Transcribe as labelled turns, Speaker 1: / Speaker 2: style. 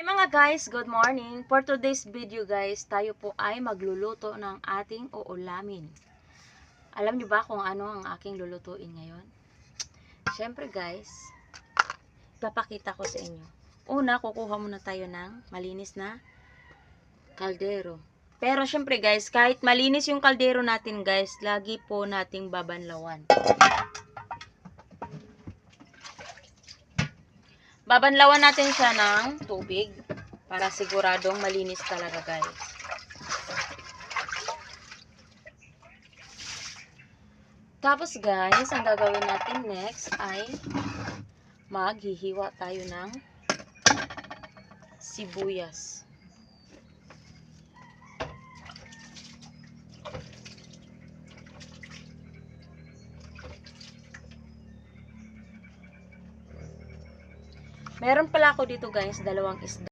Speaker 1: Hey mga guys, good morning. For today's video guys, tayo po ay magluluto ng ating uulamin. Alam niyo ba kung ano ang aking lulutuin ngayon? Siyempre guys, papakita ko sa inyo. Una, kukuha muna tayo ng malinis na kaldero. Pero siyempre guys, kahit malinis yung kaldero natin guys, lagi po nating babanlawan. Babanlawan natin siya ng tubig para siguradong malinis talaga guys. Tapos guys, ang gagawin natin next ay maghihiwa tayo ng sibuyas. Meron pala ako dito guys, dalawang isda.